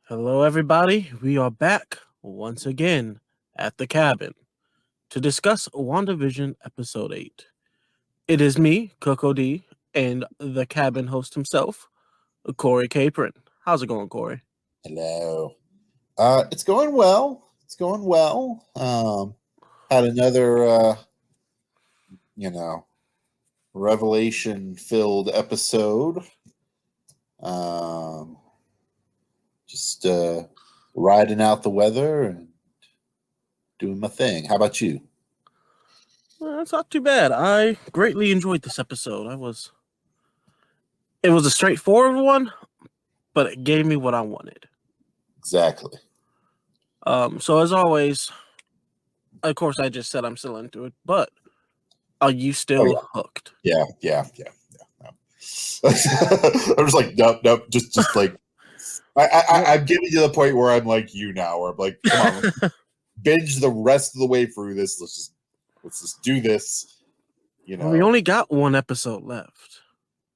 Hello, everybody. We are back once again at the cabin to discuss WandaVision Episode 8. It is me, Coco D, and the cabin host himself, Cory Capron. How's it going, Cory? Hello. It's going well. It's going well. Had another, you know, revelation-filled episode. Just riding out the weather and doing my thing. How about you? It's not too bad. I greatly enjoyed this episode. It was a straightforward one, but it gave me what I wanted. Exactly. So as always, of course, I just said I'm still into it, but are you still hooked? Yeah. No. I'm just like, nope. Just like, I'm getting to the point where I'm like you now, where I'm like, come on, binge the rest of the way through this. Let's just do this. We only got one episode left.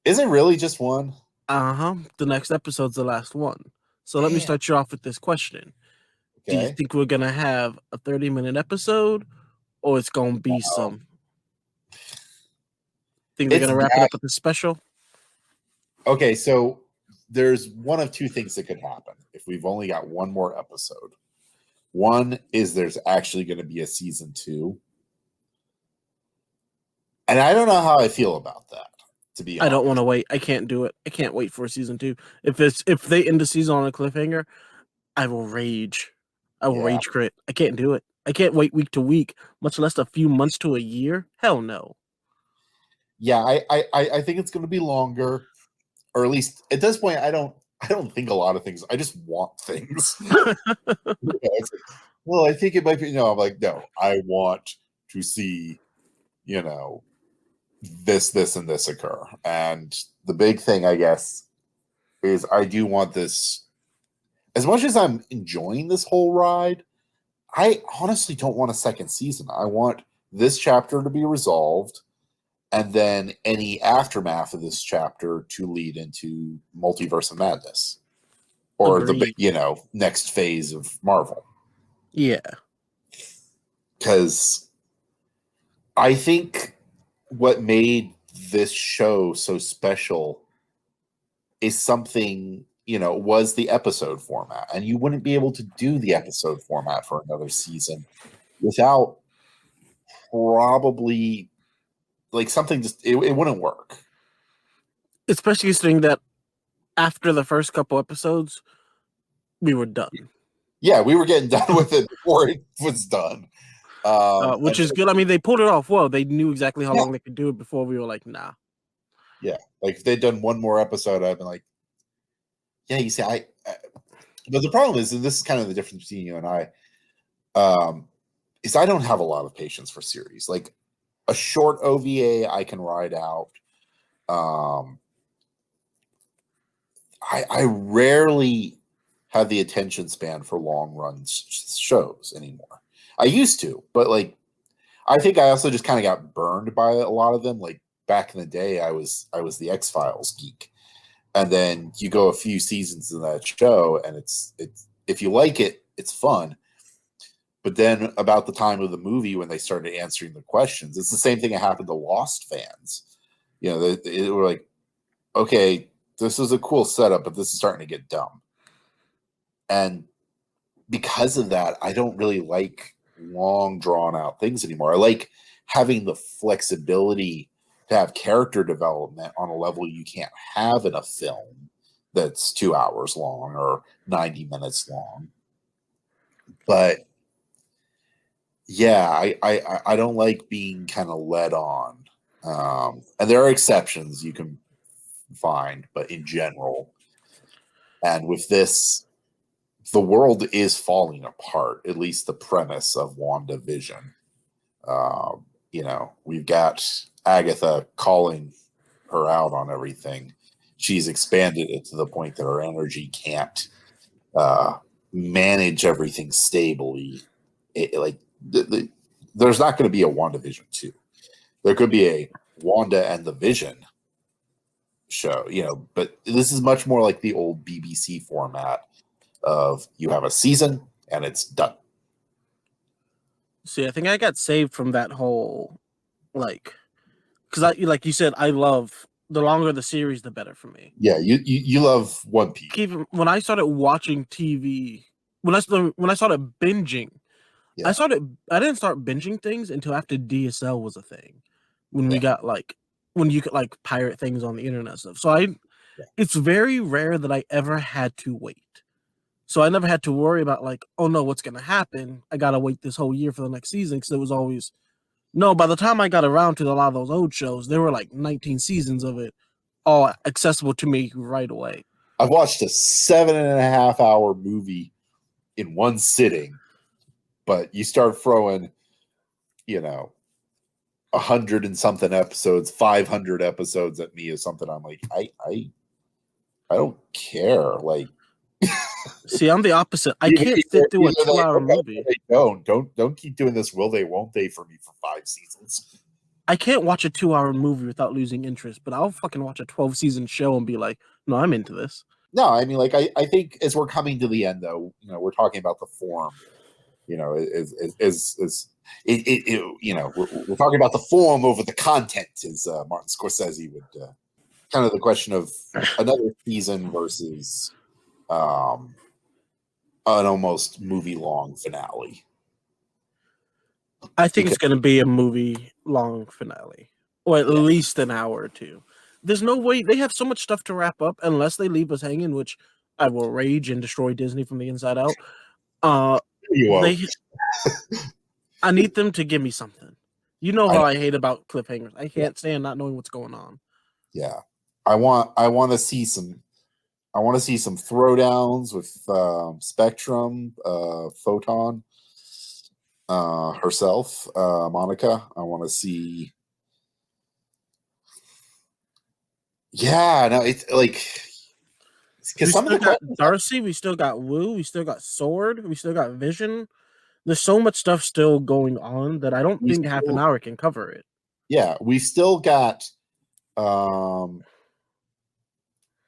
Is it really just one? The next episode's the last one. So let me start you off with this question. Okay. Do you think we're going to have a 30-minute episode, or it's going to be some... Think they're going to wrap it up with a special? Okay, so there's one of two things that could happen if we've only got one more episode. One is there's actually going to be a season 2. And I don't know how I feel about that, to be honest. I don't want to wait. I can't do it. I can't wait for season 2. If they end the season on a cliffhanger, I will rage. I will rage quit. I can't do it. I can't wait week to week, much less a few months to a year. Hell no. Yeah, I think it's going to be longer, or at least at this point, I don't think a lot of things. I just want things. Well, I think it might be. I'm like, no, I want to see, this and this occur. And the big thing, I guess, is I do want this. As much as I'm enjoying this whole ride, I honestly don't want a second season. I want this chapter to be resolved, and then any aftermath of this chapter to lead into Multiverse of Madness, or Agreed. The next phase of Marvel. Yeah, because I think what made this show so special is something, was the episode format. And you wouldn't be able to do the episode format for another season without probably like something it wouldn't work. Especially considering that after the first couple episodes, we were done. Yeah, we were getting done with it before it was done. Which is good. I mean, they pulled it off well. They knew exactly how long they could do it before we were like, nah. Yeah, like if they'd done one more episode, I'd been like, yeah, you see, but the problem is, and this is kind of the difference between you and I, is I don't have a lot of patience for series. Like a short OVA, I can ride out. I rarely have the attention span for long run shows anymore. I used to, but like, I think I also just kind of got burned by a lot of them. Like back in the day, I was the X-Files geek, and then you go a few seasons in that show, and it's if you like it, it's fun. But then about the time of the movie when they started answering the questions, it's the same thing that happened to Lost fans. They were like, okay, this is a cool setup, but this is starting to get dumb. And because of that, I don't really like long drawn out things anymore. I like having the flexibility to have character development on a level you can't have in a film that's 2 hours long or 90 minutes long. But yeah, I don't like being kind of led on. And there are exceptions you can find, but in general, and with this, the world is falling apart, at least the premise of WandaVision. We've got Agatha calling her out on everything. She's expanded it to the point that her energy can't manage everything stably. There's not going to be a WandaVision 2. There could be a Wanda and the Vision show, but this is much more like the old BBC format of you have a season and it's done. See, I think I got saved from that whole like because I like you said, I love the longer the series, the better for me. Yeah, you love One Piece. Even when I started watching TV, when I started binging, Yeah, I didn't start binging things until after DSL was a thing. When we yeah, got like when you could like pirate things on the internet and stuff. So yeah. it's very rare that I ever had to wait. So I never had to worry about like, oh no, what's gonna happen? I gotta wait this whole year for the next season because it was always no. By the time I got around to a lot of those old shows, there were like 19 seasons of it, all accessible to me right away. I've watched a 7.5 hour movie in one sitting, but you start throwing, you know, 100 and something episodes, 500 episodes at me is something I'm like, I don't care. Like, See, I'm the opposite. I either, can't sit through a either they 2 hour hook up movie. or they don't keep doing this. Will they? Won't they? For me for 5 seasons. I can't watch a 2 hour movie without losing interest, but I'll fucking watch a 12 season show and be like, no, I'm into this. No, I mean, like, I think as we're coming to the end, though, we're talking about the form. We're talking about the form over the content, as Martin Scorsese would. Kind of the question of another season versus an almost movie long finale. I think Because it's going to be a movie long finale, or at yeah, least an hour or two. There's no way they have so much stuff to wrap up unless they leave us hanging, which I will rage and destroy Disney from the inside out. you They, won't. I need them to give me something. You know I how I hate about cliffhangers. I yeah, can't stand not knowing what's going on. yeah. I want to see some. I want to see some throwdowns with Spectrum, Photon, herself, Monica. I want to see. Yeah, no, it's like because We some of the still got questions. Darcy. We still got Wu. We still got Sword. We still got Vision. There's so much stuff still going on that I don't We think half an still, hour can cover it. yeah, we still got. Um,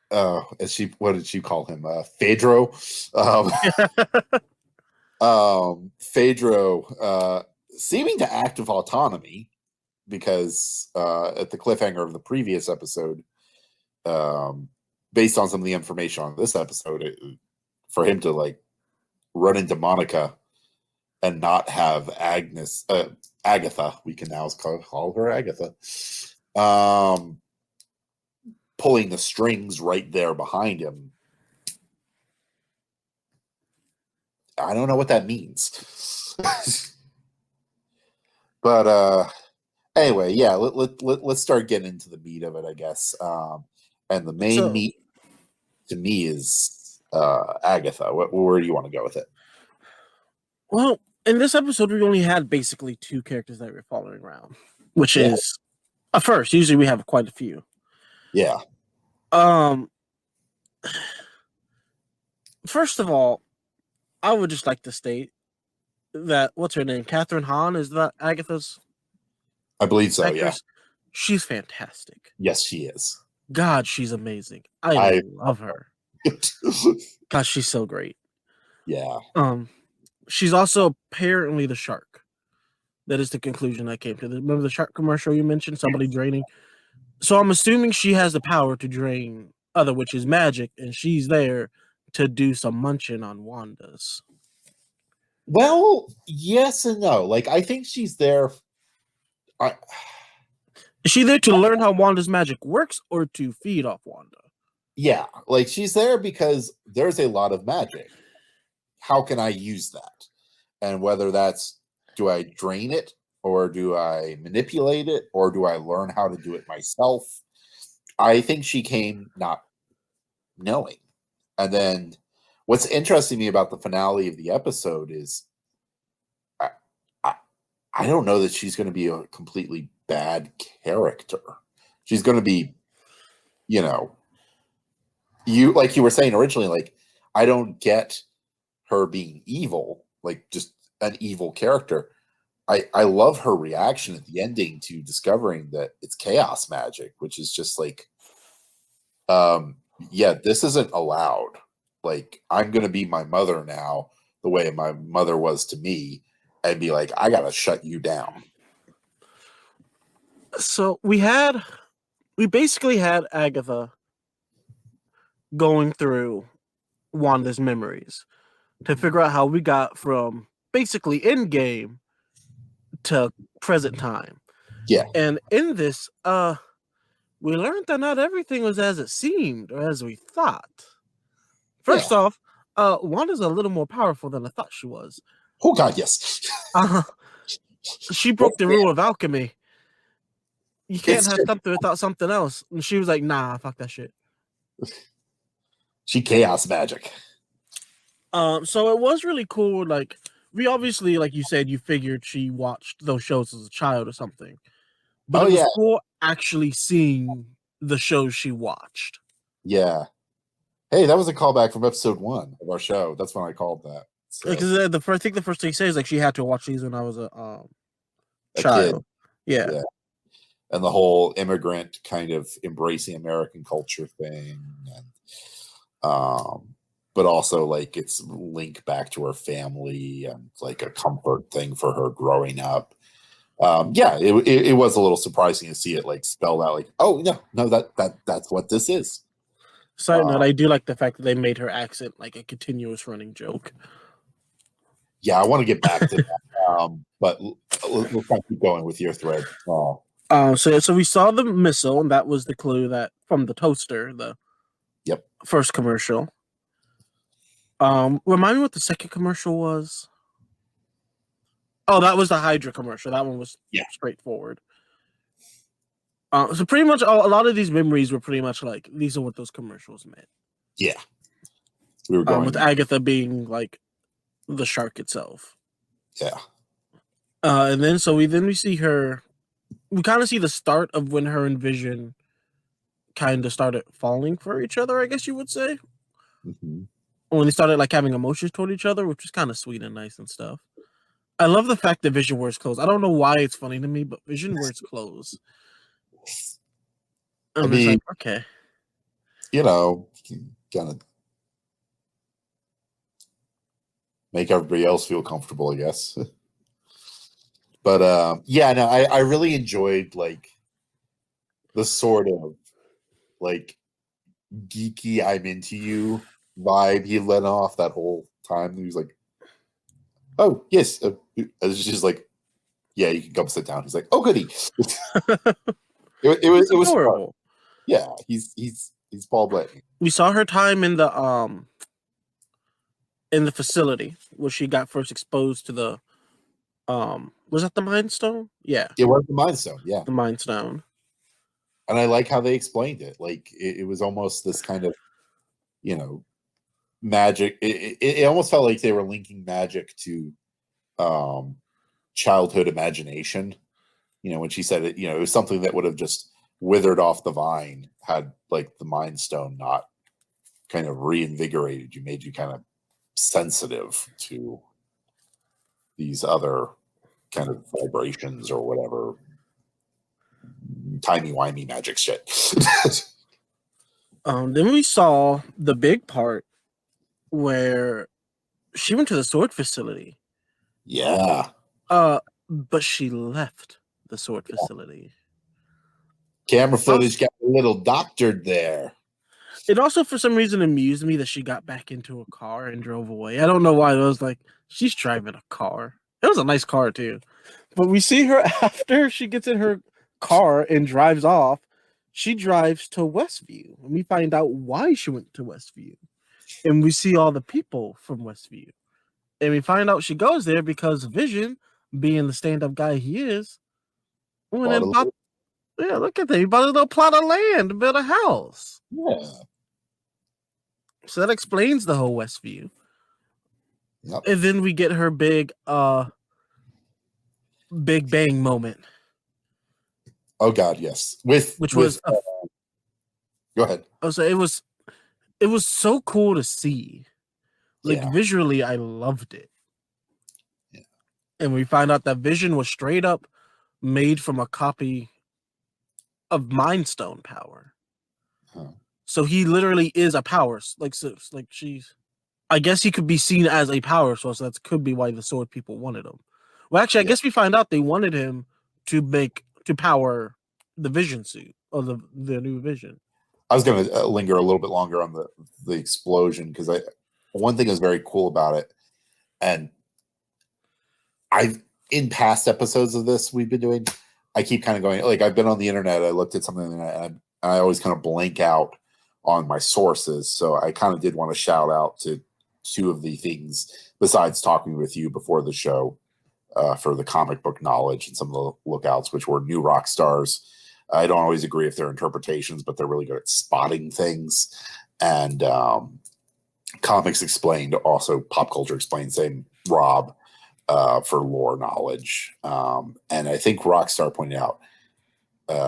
what did she call him? Phaedro. Um, Phaedro seeming to active autonomy because at the cliffhanger of the previous episode, um, based on some of the information on this episode, for him to like run into Monica and not have Agatha, we can now call her Agatha, pulling the strings right there behind him. I don't know what that means. But anyway, yeah, let's start getting into the meat of it, I guess. And the main So, meat to me is Agatha. Where do you want to go with it? well, in this episode, we only had basically two characters that were following around, which Yeah, is a first. Usually, we have quite a few. yeah. Um, First of all, I would just like to state that what's her name, Catherine Hahn, is that Agatha's I believe so. Yeah. actress? She's fantastic. Yes, she is. God, she's amazing. I I. love her. God, she's so great. Yeah. She's also apparently the shark. That is the conclusion I came to. Remember the shark commercial you mentioned? Somebody draining. So I'm assuming she has the power to drain other witches' magic, and she's there to do some munching on Wanda's. Well, yes and no. Like, I think she's there. I, Is she there to learn how Wanda's magic works or to feed off Wanda? yeah, like she's there because there's a lot of magic. How can I use that? And whether that's, do I drain it or do I manipulate it or do I learn how to do it myself? I think she came not knowing. And then what's interesting to me about the finale of the episode is I, I, I don't know that she's going to be a completely bad character. She's going to be, you know, like you were saying originally, like, I don't get her being evil, like just an evil character. I love her reaction at the ending to discovering that it's chaos magic, which is just like, yeah, this isn't allowed. like, I'm going to be my mother now the way my mother was to me and be like, I got to shut you down. So we basically had Agatha going through Wanda's memories to figure out how we got from basically Endgame to present time. Yeah. And in this, we learned that not everything was as it seemed or as we thought. First off, Wanda's a little more powerful than I thought she was. Oh God, yes. She broke the rule of alchemy. You can't have something without something else. And she was like, nah, fuck that shit. She chaos magic. So it was really cool. Like, we obviously, like you said, you figured she watched those shows as a child or something. But it was cool actually seeing the shows she watched. Yeah. Hey, that was a callback from episode 1 of our show. That's when I called that. Because I think the first thing he says is like she had to watch these when I was a child. Kid. Yeah. And the whole immigrant kind of embracing American culture thing, and but also like it's link back to her family and like a comfort thing for her growing up. It was a little surprising to see it like spelled out like, oh no, that's what this is. Side note, I do like the fact that they made her accent like a continuous running joke. Yeah, I want to get back to that, but we'll keep going with your thread. So we saw the missile, and that was the clue that from the toaster, the first commercial. Remind me what the second commercial was. Oh, that was the Hydra commercial. That one was straightforward. So pretty much a lot of these memories were pretty much like these are what those commercials meant. Yeah, we were going with Agatha being like the shark itself. Yeah. And then we see her. We kind of see the start of when her and Vision kind of started falling for each other, I guess you would say. Mm-hmm. When they started like having emotions toward each other, which was kind of sweet and nice and stuff. I love the fact that Vision wears clothes. I don't know why it's funny to me, but Vision wears clothes. And I mean, like, okay. You know, kind of make everybody else feel comfortable, I guess. But I really enjoyed like the sort of like geeky I'm into you vibe he let off that whole time. He was like, oh yes, it's just like, yeah, you can come sit down. He's like, oh goody. it was horrible. Fun. Yeah, he's Paul Bettany. We saw her time in the facility where she got first exposed to the was that the Mind Stone? Yeah, it was the Mind Stone. Yeah, the Mind Stone. And I like how they explained it. Like it was almost this kind of, magic. It almost felt like they were linking magic to childhood imagination. When she said it, it was something that would have just withered off the vine had like the Mind Stone not kind of reinvigorated you, made you kind of sensitive to these other kind of vibrations or whatever timey-wimey magic shit. Then we saw the big part where she went to the sword facility. Yeah. But she left the sword facility. Camera footage got a little doctored there. It also, for some reason, amused me that she got back into a car and drove away. I don't know why. It was like, she's driving a car. It was a nice car, too. But we see her after she gets in her car and drives off. She drives to Westview. And we find out why she went to Westview. And we see all the people from Westview. And we find out she goes there because Vision, being the stand-up guy he is, went and bought. Yeah, look at that. He bought a little plot of land to build a house. Yeah. So that explains the whole Westview. Yep. And then we get her big bang moment. Oh God, yes. Go ahead. Oh, so it was so cool to see. Like visually, I loved it. Yeah. And we find out that Vision was straight up made from a copy of Mind Stone power. Huh. So he literally is a power. Like she's. I guess he could be seen as a power source. That could be why the sword people wanted him. Well, actually, I Yeah. guess we find out they wanted him to power the Vision suit or the new Vision. I was going to linger a little bit longer on the explosion because one thing is very cool about it, and I've in past episodes of this we've been doing, I keep kind of going like I've been on the internet, I looked at something and I always kind of blank out on my sources, so I kind of did want to shout out to two of the things besides talking with you before the show for the comic book knowledge and some of the lookouts, which were New Rock Stars. I don't always agree with their interpretations, but they're really good at spotting things. And Comics Explained, also Pop Culture Explained, same Rob for lore knowledge. And I think Rockstar pointed out,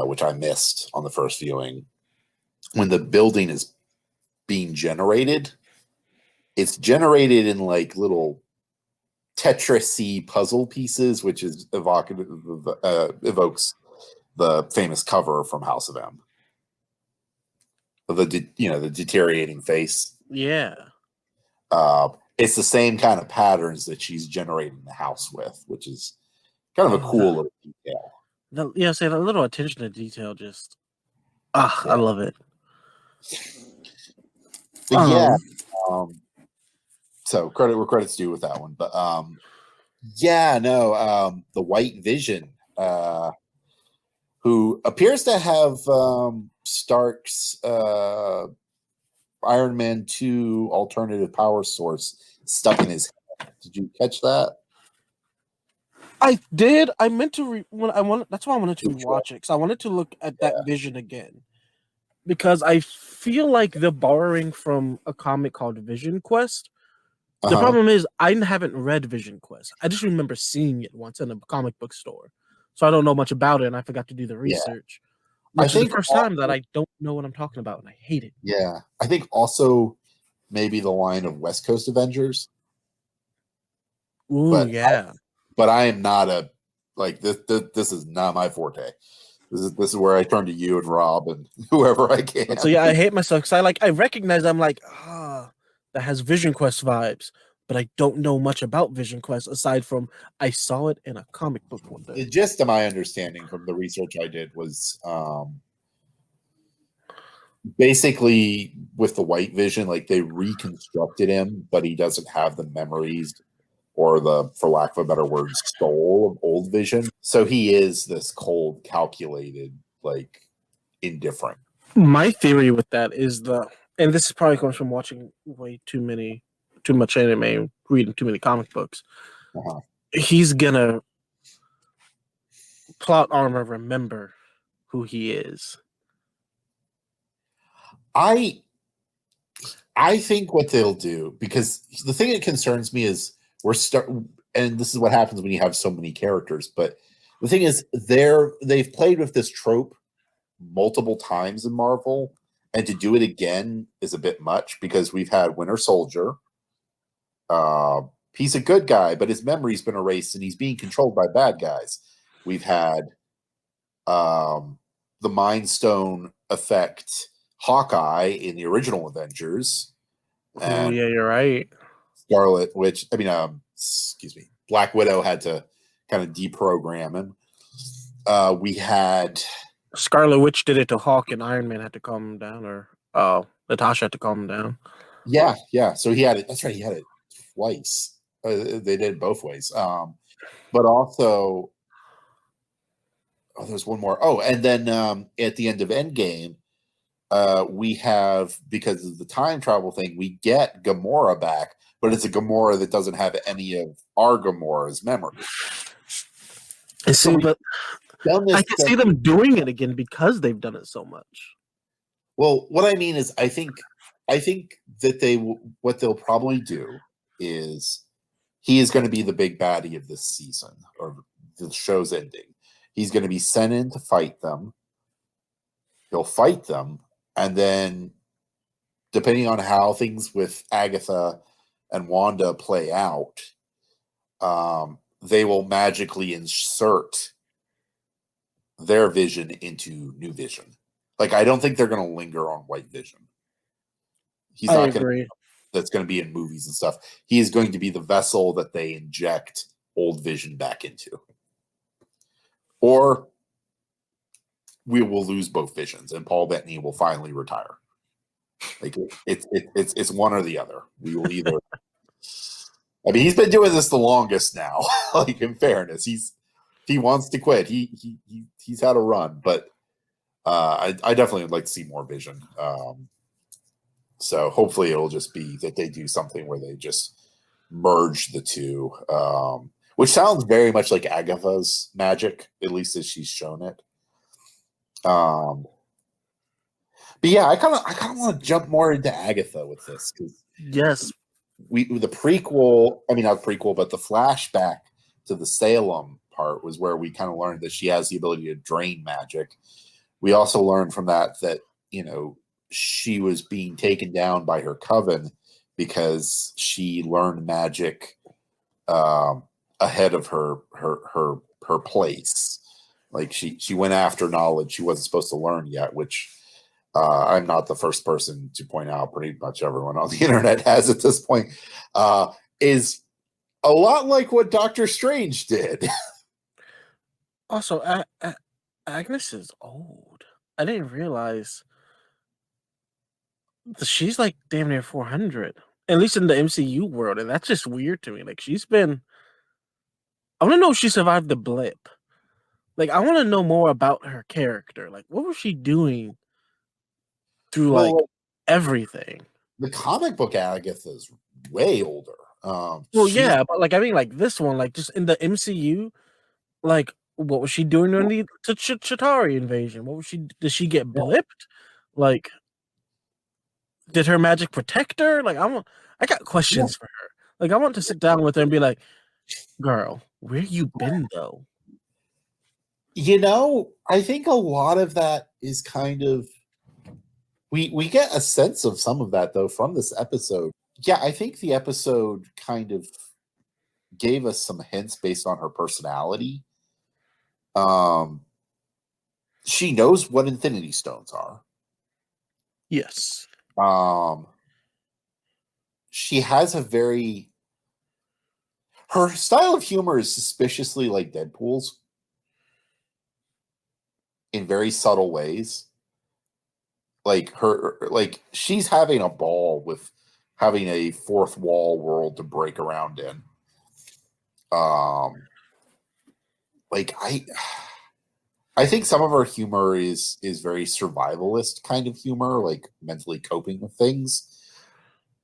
which I missed on the first viewing, when the building is being generated, it's generated in like little Tetris-y puzzle pieces, which is evocative, evokes the famous cover from House of M, the the deteriorating face. Yeah. It's the same kind of patterns that she's generating the house with, which is kind of a Oh, cool little detail. say the little attention to detail just I Yeah, love it. but yeah. So credit where credit's due with that one, but yeah, no, the White Vision, who appears to have Stark's Iron Man 2 alternative power source stuck in his head. Did you catch that? I did. I meant to when I wanted. That's why I wanted to rewatch it because I wanted to look at that Vision again because I feel like they're borrowing from a comic called Vision Quest. The problem is I haven't read Vision Quest. I just remember seeing it once in a comic book store, so I don't know much about it, and I forgot to do the Yeah. research. I Which is the think first also, time that I don't know what I'm talking about, and I hate it. yeah. I think also maybe the line of West Coast Avengers, Ooh, but yeah. I am not a like this is not my forte. This is where I turn to you and Rob and whoever I can. So yeah, I hate myself because I recognize I'm like that has Vision Quest vibes, but I don't know much about Vision Quest aside from I saw it in a comic book one The day. gist of my understanding from the research I did was basically with the White Vision, like they reconstructed him, but he doesn't have the memories or the, for lack of a better word, soul of old Vision. So he is this cold, calculated, like indifferent. My theory with that is and this probably comes from watching too much anime, reading too many comic books. Uh-huh. He's gonna plot armor remember who he is. I think what they'll do, because the thing that concerns me is and this is what happens when you have so many characters, but the thing is they've played with this trope multiple times in Marvel, and to do it again is a bit much because we've had Winter Soldier. He's a good guy, but his memory's been erased and he's being controlled by bad guys. We've had the Mind Stone effect Hawkeye in the original Avengers, Oh and yeah, you're right. Scarlet, which I mean, excuse me, Black Widow had to kind of deprogram him. We had Scarlet Witch did it to Hawk, and Iron Man had to calm him down, or Natasha had to calm him down. yeah. So he had it. That's right. He had it twice. They did both ways. But also, there's one more. Oh, and then at the end of Endgame, we have, because of the time travel thing, we get Gamora back, but it's a Gamora that doesn't have any of our Gamora's memory. See, but I can see them doing it again because they've done it so much. Well, what I mean is, I think that what they'll probably do is he is going to be the big baddie of this season or the show's ending. He's going to be sent in to fight them. He'll fight them, and then depending on how things with Agatha and Wanda play out, they will magically insert their vision into New Vision. Like, I don't think they're going to linger on White Vision. He's I not going to. agree. That's going to be in movies and stuff. He is going to be the vessel that they inject old Vision back into, or we will lose both Visions, and Paul Bettany will finally retire. Like it's one or the other. We will either. I mean, he's been doing this the longest now. Like, in fairness, he wants to quit. He's had a run, but I definitely would like to see more Vision. So hopefully it'll just be that they do something where they just merge the two, which sounds very much like Agatha's magic, at least as she's shown it. But yeah, I kind of want to jump more into Agatha with this because Yes. the prequel, I mean not prequel, but the flashback to the Salem part was where we kind of learned that she has the ability to drain magic. We also learned from that she was being taken down by her coven because she learned magic ahead of her place. Like she went after knowledge she wasn't supposed to learn yet, which I'm not the first person to point out. Pretty much everyone on the internet has at this point. Is a lot like what Doctor Strange did. Also, Agnes is old. I didn't realize that she's like damn near 400, at least in the MCU world, and that's just weird to me. Like she's been. I want to know if she survived the blip. Like I want to know more about her character. Like what was she doing through like Well, everything? the comic book Agatha is way older. Well, She's yeah, but like I mean, like this one, like just in the MCU, like what was she doing during the Chitauri invasion? What was she? Did she get blipped? Like, did her magic protect her? Like, I got yeah. questions for her. Like, I want to sit down with her and be like, "Girl, where you been though?" I think a lot of that is kind of we get a sense of some of that though from this episode. Yeah, I think the episode kind of gave us some hints based on her personality. Um, she knows what Infinity Stones are. Yes. Um, she has a very her style of humor is suspiciously like Deadpool's in very subtle ways. Like she's having a ball with having a fourth wall world to break around in. Um, like I think some of her humor is very survivalist kind of humor, like mentally coping with things.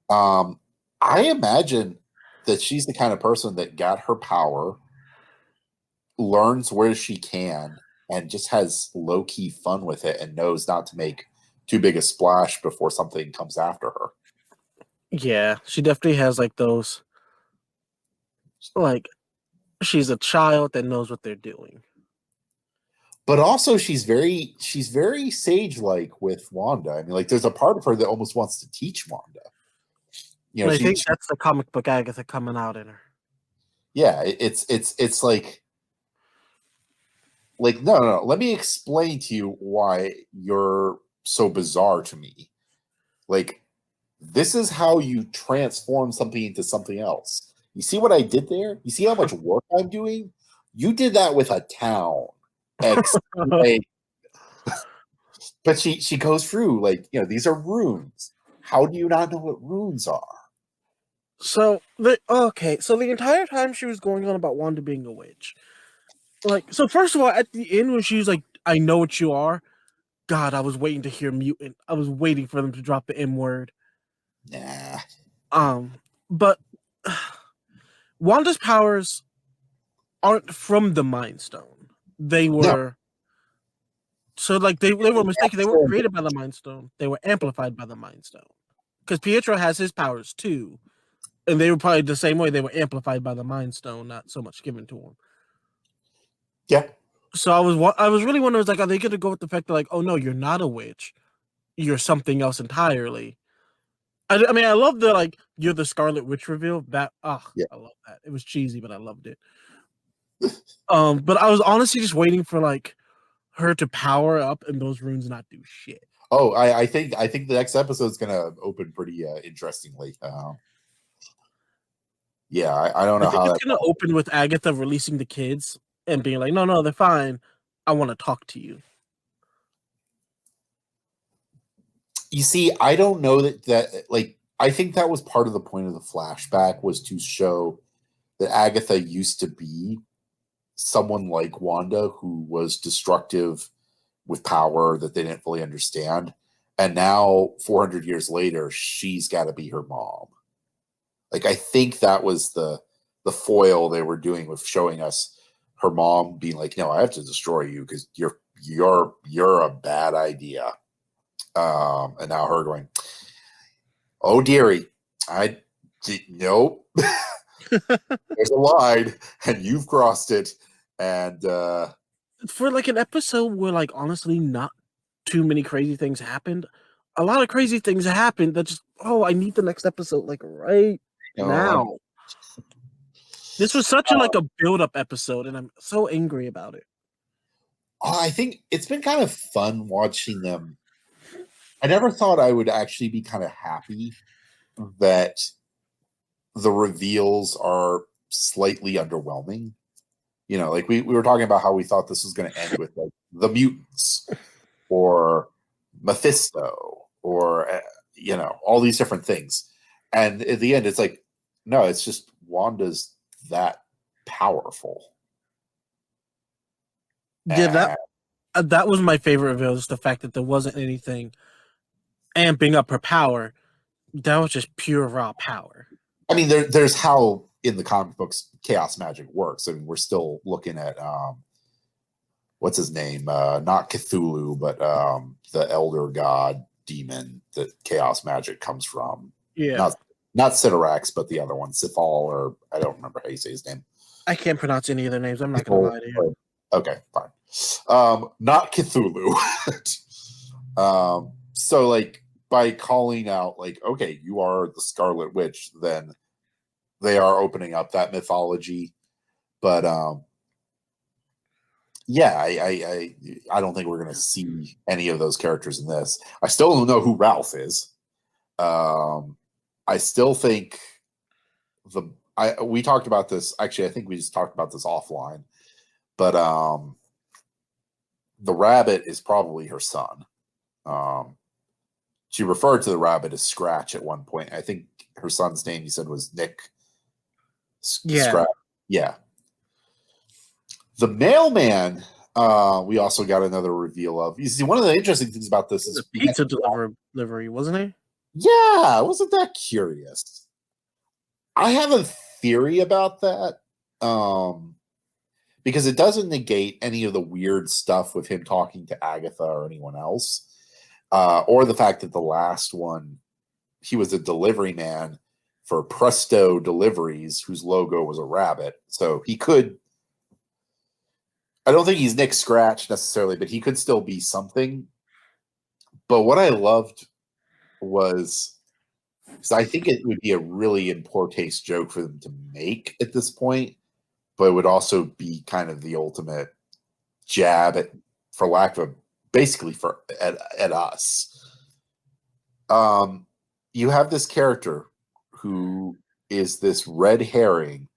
Um, I imagine that she's the kind of person that got her power, learns where she can, and just has low key fun with it, and knows not to make too big a splash before something comes after her. Yeah, she definitely has like those. Like, she's a child that knows what they're doing. But also, she's very sage like with Wanda. I mean, like, there's a part of her that almost wants to teach Wanda. You know, And I she think that's the comic book Agatha coming out in her. yeah, it's like no, let me explain to you why you're so bizarre to me. Like, this is how you transform something into something else. You see what I did there? You see how much work I'm doing? You did that with a town. Explain. But she goes through, like, these are runes. How do you not know what runes are? So so the entire time she was going on about Wanda being a witch. Like, so first of all, at the end when she was like, "I know what you are," God, I was waiting to hear mutant. I was waiting for them to drop the M word. Nah. But Wanda's powers aren't from the Mind Stone. They No. were so like they were mistaken. They weren't created by the Mind Stone. They were amplified by the Mind Stone. Because Pietro has his powers too, and they were probably the same way. They were amplified by the Mind Stone, not so much given to him. Yeah. So I was really wondering, like, are they going to go with the fact that, like, oh no, you're not a witch, you're something else entirely? I mean, I love the like you're the Scarlet Witch reveal. That Yeah. I love that. It was cheesy, but I loved it. But I was honestly just waiting for like her to power up and those runes not do shit. Oh, I think the next episode is gonna open pretty interestingly. Yeah, I don't I know think how it's that. gonna open with Agatha releasing the kids and being like, no, they're fine. I want to talk to you. You see, I don't know that like I think that was part of the point of the flashback was to show that Agatha used to be someone like Wanda who was destructive with power that they didn't fully understand. And now 400 years later, she's got to be her mom. Like I think that was the foil they were doing with showing us her mom being like, "No, I have to destroy you because you're a bad idea." And now her going, "Oh dearie, I nope. There's a line, and you've crossed it." And For like an episode where like honestly not too many crazy things happened, a lot of crazy things happened that just I need the next episode like right I'm now. This was such a like a build up episode, and I'm so angry about it. I think it's been kind of fun watching them. I never thought I would actually be kind of happy that the reveals are slightly underwhelming. You know, like we were talking about how we thought this was going to end with like the mutants or Mephisto or all these different things, and at the end it's like no, it's just Wanda's that powerful. Yeah, And that was my favorite reveal, just the fact that there wasn't anything amping up her power. That was just pure raw power. I mean, there's how in the comic books chaos magic works. I mean, we're still looking at what's his name? Not Cthulhu, but the elder god demon that chaos magic comes from. Yeah. Not Siderax, but the other one, Sithal, or I don't remember how you say his name. I can't pronounce any of their names. I'm not gonna lie to you. Okay, fine. Not Cthulhu. So like by calling out like, okay, you are the Scarlet Witch, then they are opening up that mythology. But yeah, I don't think we're gonna see any of those characters in this. I still don't know who Ralph is. I still think we talked about this. Actually, I think we just talked about this offline. But the rabbit is probably her son. She referred to the rabbit as Scratch at one point. I think her son's name, you said, was Nick. Yeah. Scratch. Yeah. The mailman, we also got another reveal of. You see, one of the interesting things about this is pizza delivery, wasn't it? Yeah, wasn't that curious? I have a theory about that. Because it doesn't negate any of the weird stuff with him talking to Agatha or anyone else, or the fact that the last one, he was a delivery man for Presto Deliveries, whose logo was a rabbit. So he could. I don't think he's Nick Scratch necessarily, but he could still be something. But what I loved was, because I think it would be a really in poor taste joke for them to make at this point, but it would also be kind of the ultimate jab at, for lack of a, basically at us. You have this character who is this red herring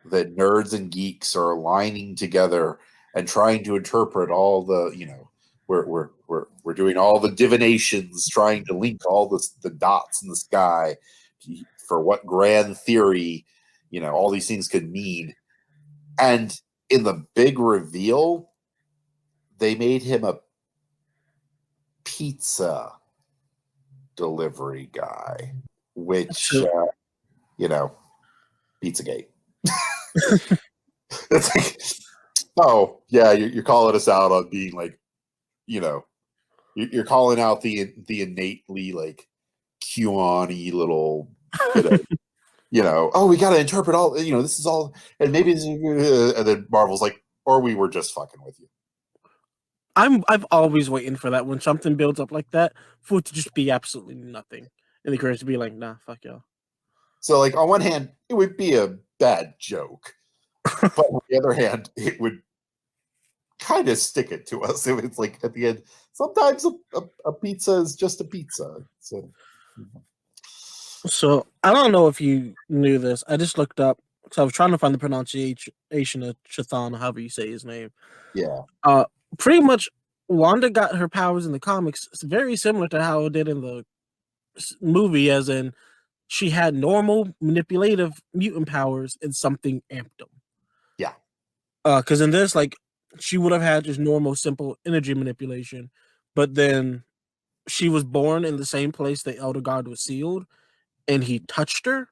that nerds and geeks are aligning together and trying to interpret all the, we're doing all the divinations, trying to link all the dots in the sky for what grand theory, all these things could mean. And in the big reveal, they made him a pizza delivery guy, which, Pizzagate. It's like, oh, yeah, you're calling us out on being like, you're calling out the innately like QAnon-y little bit of, oh, we got to interpret all, this is all, and maybe, and then Marvel's like, or we were just fucking with you. I've always waiting for that when something builds up like that for it to just be absolutely nothing, and the creators to be like, nah, fuck y'all. So, like, on one hand, it would be a bad joke, but on the other hand, it would kind of stick it to us. It's like at the end, sometimes a pizza is just a pizza. So I don't know if you knew this. I just looked up because I was trying to find the pronunciation of Chthon, however you say his name. Yeah. Uh, Pretty much, Wanda got her powers in the comics. It's very similar to how it did in the movie, as in she had normal manipulative mutant powers and something amped them. Yeah. Because in this, like, she would have had just normal, simple energy manipulation, but then she was born in the same place the Elder God was sealed, and he touched her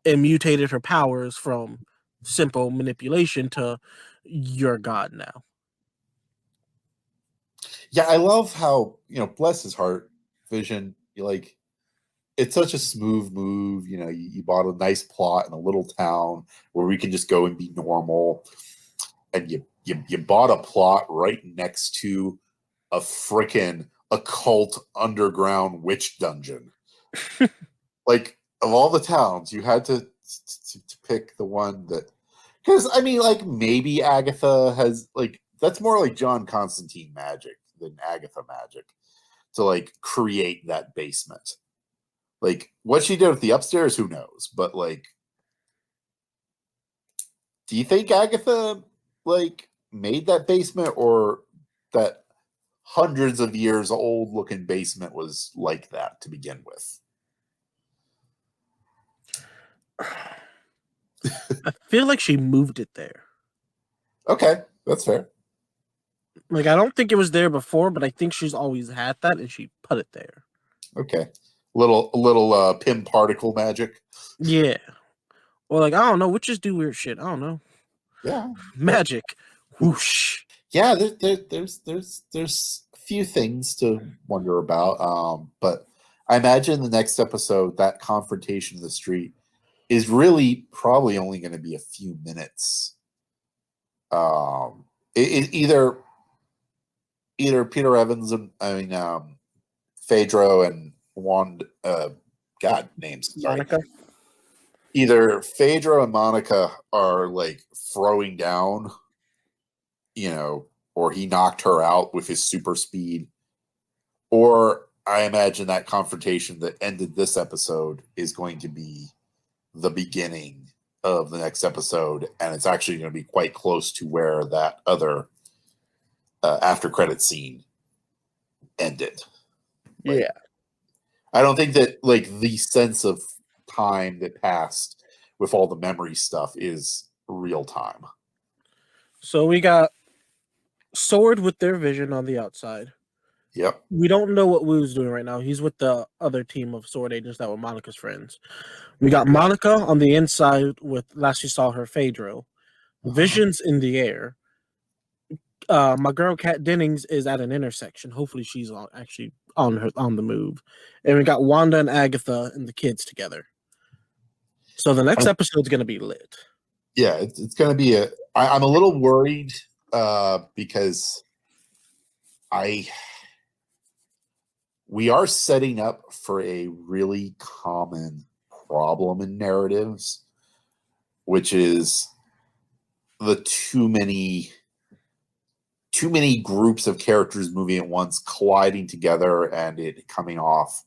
and mutated her powers from simple manipulation to your God now. Yeah, I love how, bless his heart, Vision, it's such a smooth move. You bought a nice plot in a little town where we can just go and be normal. And you bought a plot right next to a freaking occult underground witch dungeon. Like, of all the towns, you had to pick the one that, because I mean, like, maybe Agatha has, like, that's more like John Constantine magic than Agatha magic to, like, create that basement. Like, what she did with the upstairs, who knows? But, like, do you think Agatha, like, made that basement, or that hundreds of years old looking basement was like that to begin with? I feel like she moved it there. Okay, that's fair. Like, I don't think it was there before, but I think she's always had that and she put it there. Okay. A little Pym particle magic. Yeah. Or, like, I don't know. Witches do weird shit. I don't know. Yeah. That, Magic. Whoosh. yeah, there's a few things to wonder about. But I imagine the next episode, that confrontation in the street is really probably only going to be a few minutes. Either Peter Evans and Phaedro and Wand God names, sorry. Monica. Either Phaedra and Monica are like throwing down, or he knocked her out with his super speed. Or I imagine that confrontation that ended this episode is going to be the beginning of the next episode, and it's actually going to be quite close to where that other after credit scene ended. Like, Yeah. I don't think that, like, the sense of time that passed with all the memory stuff is real time. So we got Sword with their vision on the outside. Yep. We don't know what Wu's doing right now. He's with the other team of Sword agents that were Monica's friends. We got Monica on the inside with last you saw her, Phaedro. Vision's in the air. My girl Kat Dennings is at an intersection. Hopefully, she's actually on the move. And we got Wanda and Agatha and the kids together. So the next episode's gonna be lit. Yeah, it's going to be I'm a little worried because we are setting up for a really common problem in narratives, which is the too many groups of characters moving at once, colliding together, and it coming off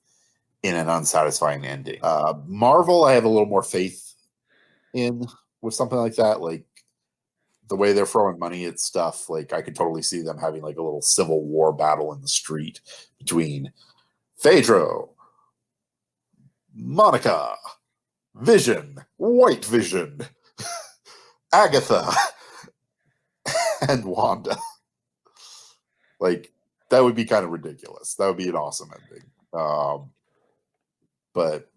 in an unsatisfying ending. Marvel, I have a little more faith in with something like that. Like, the way they're throwing money at stuff, like, I could totally see them having like a little civil war battle in the street between Phaedro, Monica, Vision, White Vision, Agatha, and Wanda. Like, that would be kind of ridiculous. That would be an awesome ending. But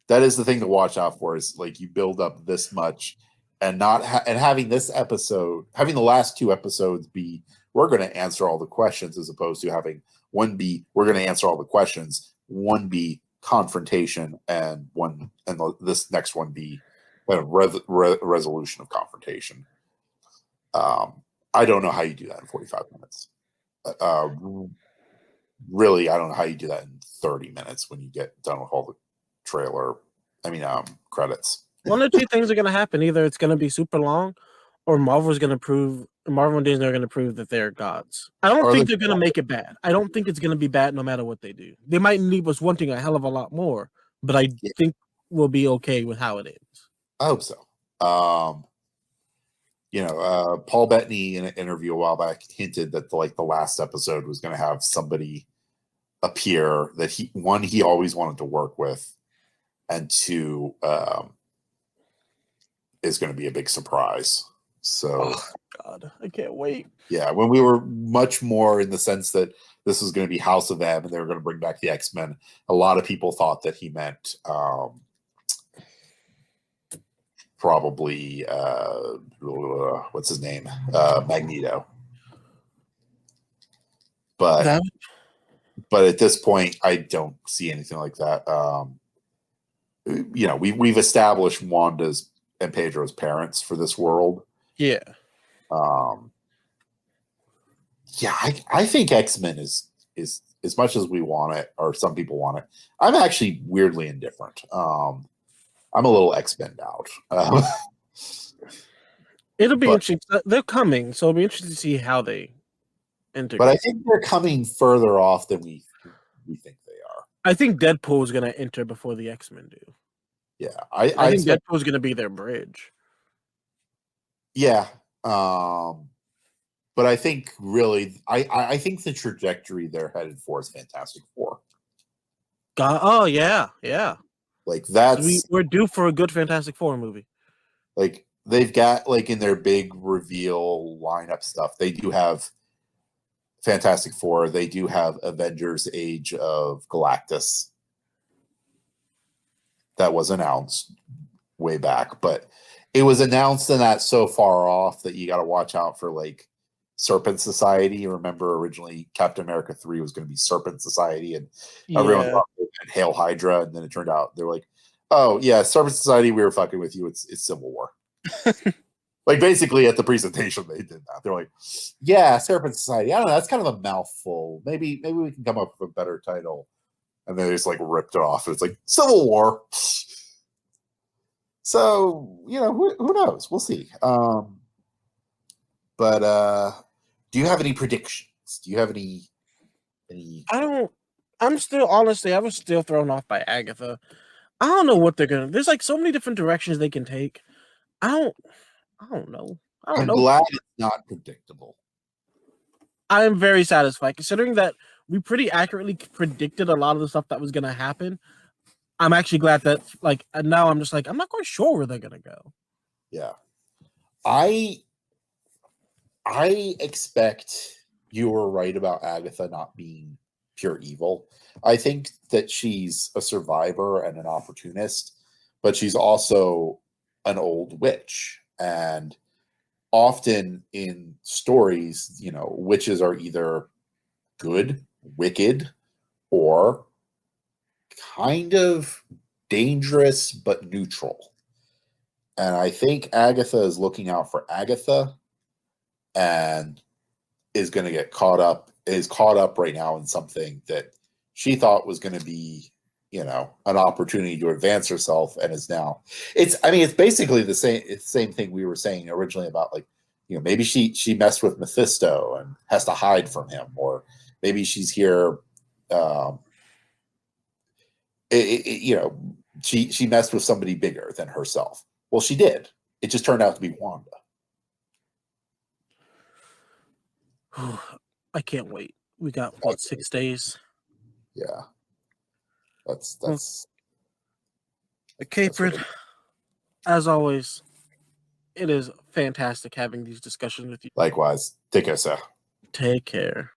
that is the thing to watch out for, is like, you build up this much and and having this episode, having the last two episodes be, we're going to answer all the questions, as opposed to having one be, we're going to answer all the questions, one be confrontation, and this next one be a resolution of confrontation. I don't know how you do that in 45 minutes. Really, I don't know how you do that in 30 minutes when you get done with all the credits. One or two things are gonna happen. Either it's gonna be super long, or Marvel's gonna prove Marvel and Disney are going to prove that they're gods. I don't think they're going to make it bad. I don't think it's going to be bad no matter what they do. They might leave us wanting a hell of a lot more, but I think we'll be okay with how it ends. I hope so. Paul Bettany in an interview a while back hinted that the last episode was going to have somebody appear that he always wanted to work with, and two, is going to be a big surprise. So, oh, God, I can't wait. Yeah, when we were much more in the sense that this was going to be House of M and they were going to bring back the X-Men, a lot of people thought that he meant probably what's his name, Magneto. But at this point, I don't see anything like that. We've established Wanda's and Pedro's parents for this world. Yeah. I think X-Men is as much as we want it, or some people want it. I'm actually weirdly indifferent. I'm a little X-Men out. It'll be interesting. They're coming, so it'll be interesting to see how they integrate. But I think they're coming further off than we think they are. I think Deadpool is going to enter before the X-Men do. Yeah, I think Deadpool is going to be their bridge. Yeah, but I think really, I think the trajectory they're headed for is Fantastic Four. Oh yeah. Like we're due for a good Fantastic Four movie. Like they've got in their big reveal lineup stuff, they do have Fantastic Four. They do have Avengers: Age of Galactus. That was announced way back, but it was announced and that's so far off that you got to watch out for Serpent Society. Remember, originally Captain America 3 was going to be Serpent Society, and everyone thought it meant Hail Hydra, and then it turned out they're like, "Oh yeah, Serpent Society, we were fucking with you. It's Civil War." Basically at the presentation they did that. They're like, "Yeah, Serpent Society. I don't know. That's kind of a mouthful. Maybe we can come up with a better title." And then they just ripped it off. It's like Civil War. So who knows? We'll see. But do you have any predictions? Do you have any? I don't. I'm still honestly. I was still thrown off by Agatha. I don't know what they're gonna. There's so many different directions they can take. I don't know. I'm glad it's not predictable. I am very satisfied considering that we pretty accurately predicted a lot of the stuff that was gonna happen. I'm actually glad that now I'm just I'm not quite sure where they're gonna go. Yeah, I expect you were right about Agatha not being pure evil. I think that she's a survivor and an opportunist, but she's also an old witch. And often in stories, witches are either good, wicked, or kind of dangerous but neutral. And I think Agatha is looking out for Agatha and is going to get caught up right now in something that she thought was going to be, an opportunity to advance herself, and is now. It's basically the same thing we were saying originally about maybe she messed with Mephisto and has to hide from him, or maybe she's here. She messed with somebody bigger than herself. Well, she did. It just turned out to be Wanda. I can't wait. We got 6 days. Yeah, that's. Capron, as always, it is fantastic having these discussions with you. Likewise. Take care, sir. Take care.